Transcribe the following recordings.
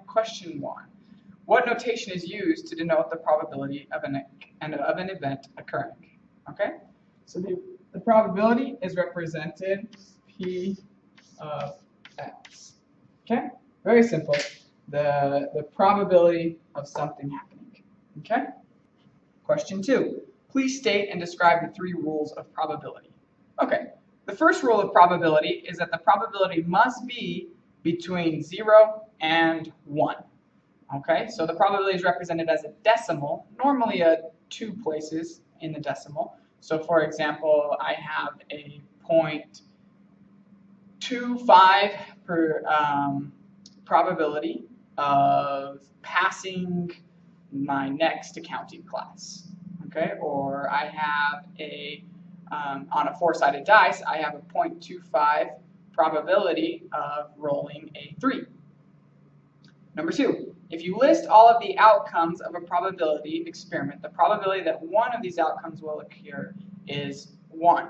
Question 1. What notation is used to denote the probability of an event occurring? Okay, so the probability is represented P of X. Okay, very simple. The probability of something happening. Okay. Question 2. Please state and describe the 3 rules of probability. Okay, the first rule of probability is that the probability must be between 0 and 1. Okay, so the probability is represented as a decimal, normally 2 places in the decimal. So for example, I have a 0.25 per probability of passing my next accounting class. Okay, or I have on a 4-sided dice, I have a 0.25 probability of rolling a 3. Number 2, if you list all of the outcomes of a probability experiment, the probability that one of these outcomes will occur is 1.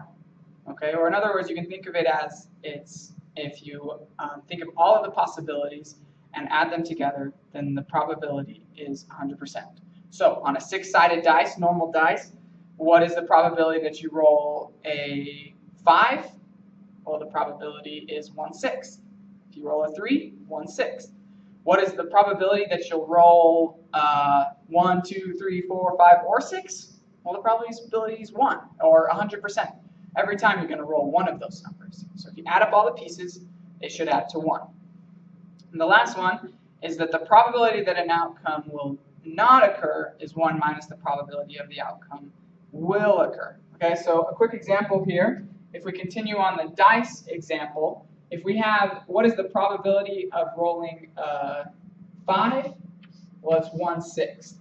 Okay, or in other words, you can think of it as if you think of all of the possibilities and add them together, then the probability is 100%. So on a 6-sided dice, normal dice, what is the probability that you roll a 5? Well, the probability is 1/6. If you roll a 3, 1/6. What is the probability that you'll roll 1, 2, 3, 4, 5, or 6? Well, the probability is 1, or 100%. Every time you're going to roll one of those numbers. So if you add up all the pieces, it should add to 1. And the last one is that the probability that an outcome will not occur is 1 minus the probability of the outcome will occur. Okay, so a quick example here. If we continue on the dice example, if we have, what is the probability of rolling 5? Well, it's 1/6.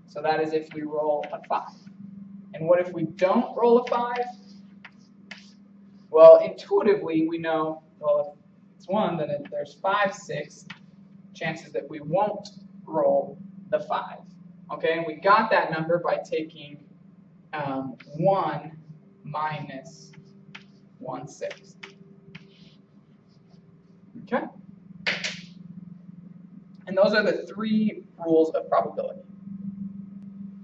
So that is if we roll a 5. And what if we don't roll a 5? Well, intuitively, we know, well, if it's 1, then there's 5/6 chances that we won't roll the 5. Okay, and we got that number by taking 1 minus 1/6. Okay? And those are the 3 rules of probability.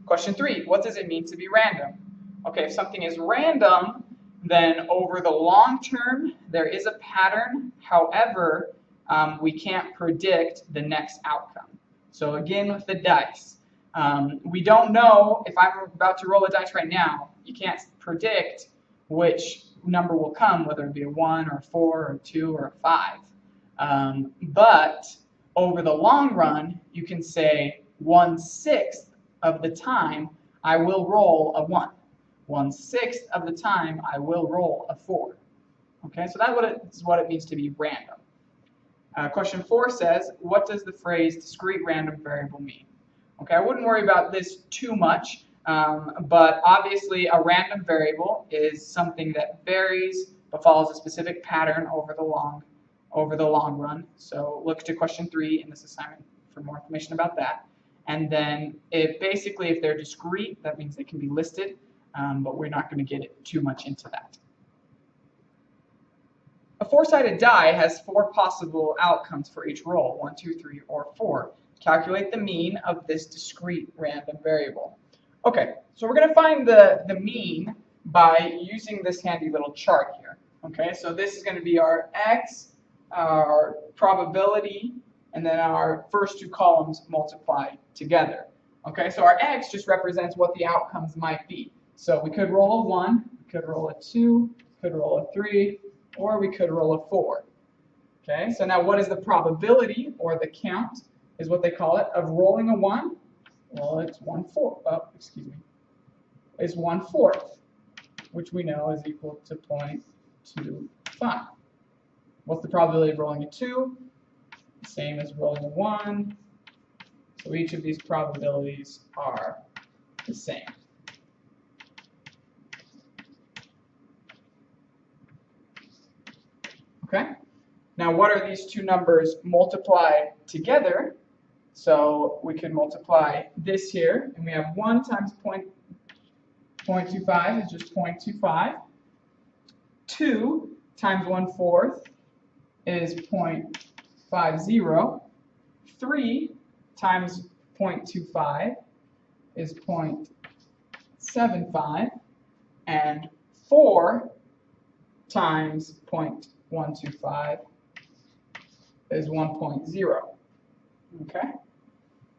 Question 3, what does it mean to be random? Okay, if something is random, then over the long term, there is a pattern. However, we can't predict the next outcome. So again, with the dice, we don't know if I'm about to roll a dice right now, you can't predict which number will come, whether it be a 1 or a 4 or a 2 or a 5. But over the long run, you can say 1/6 of the time I will roll a 1. 1/6 of the time I will roll a 4. Okay, so that's what it means to be random. Question 4 says, what does the phrase discrete random variable mean? Okay, I wouldn't worry about this too much, but obviously a random variable is something that varies but follows a specific pattern over the long run. So look to question 3 in this assignment for more information about that. And then if they're discrete, that means they can be listed, but we're not going to get too much into that. A 4-sided die has 4 possible outcomes for each roll, 1, 2, 3, or 4. Calculate the mean of this discrete random variable. Okay, so we're going to find the mean by using this handy little chart here. Okay, so this is going to be our x, our probability, and then our first 2 columns multiplied together. Okay, so our x just represents what the outcomes might be. So we could roll a 1, we could roll a 2, could roll a 3, or we could roll a 4. Okay, so now what is the probability, or the count, is what they call it, of rolling a 1? Well, it's 1/4. Oh, excuse me. It's 1/4, which we know is equal to 0.25. What's the probability of rolling a 2? The same as rolling a 1. So each of these probabilities are the same. Okay? Now what are these 2 numbers multiplied together? So we can multiply this here, and we have 1 times 0.25 is just 0.25. 2 times 1/4 is 0.50. 3 times 0.25 is 0.75, and 4 times 0.125 is 1.0. Okay?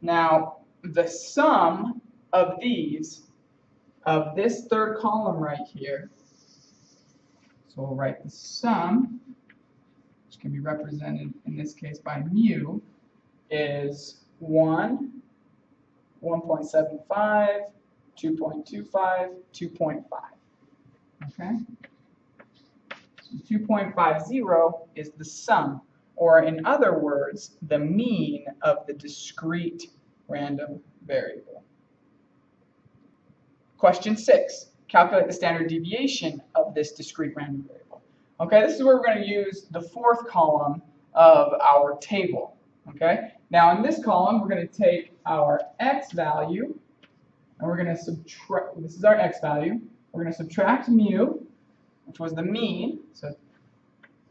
Now, the sum of these, of this third column right here, so we'll write the sum, which can be represented in this case by mu, is 1, 1.75, 2.25, 2.5. Okay? So 2.50 is the sum, or in other words, the mean of the discrete random variable. Question 6. Calculate the standard deviation of this discrete random variable. Okay, this is where we're going to use the fourth column of our table. Okay, now in this column, we're going to take our x value, and we're going to subtract, this is our x value, we're going to subtract mu, which was the mean, so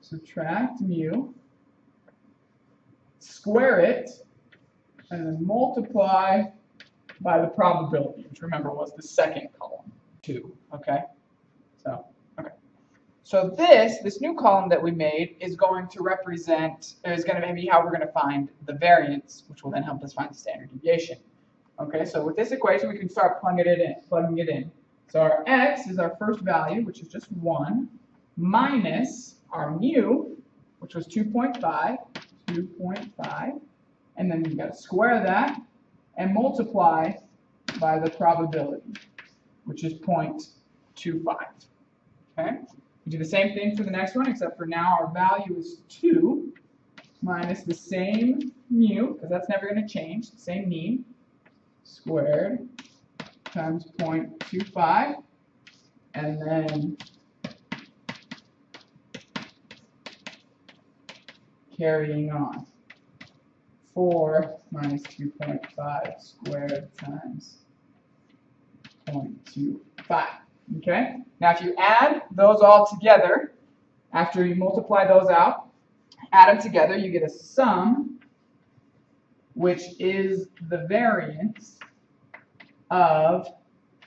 subtract mu, square it, and then multiply by the probability, which remember was the second column, 2, okay? So this new column that we made is going to represent, is going to be how we're going to find the variance, which will then help us find the standard deviation. Okay, so with this equation, we can start plugging it in. So our x is our first value, which is just 1, minus our mu, which was 2.5, and then you've got to square that and multiply by the probability, which is 0.25. Okay? We do the same thing for the next one, except for now our value is 2 minus the same mu, because that's never going to change, the same mean, squared times 0.25, and then carrying on. 4 minus 2.5 squared times 0.25. Okay? Now if you add those all together, after you multiply those out, add them together, you get a sum, which is the variance of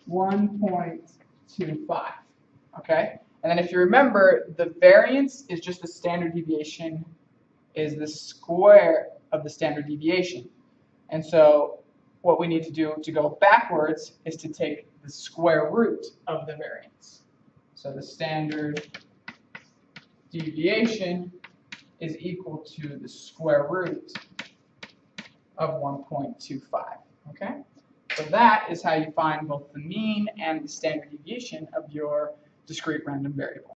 1.25. Okay? And then if you remember, the variance is just the standard deviation, is the square of the standard deviation. And so what we need to do to go backwards is to take the square root of the variance. So the standard deviation is equal to the square root of 1.25. Okay? So that is how you find both the mean and the standard deviation of your discrete random variable.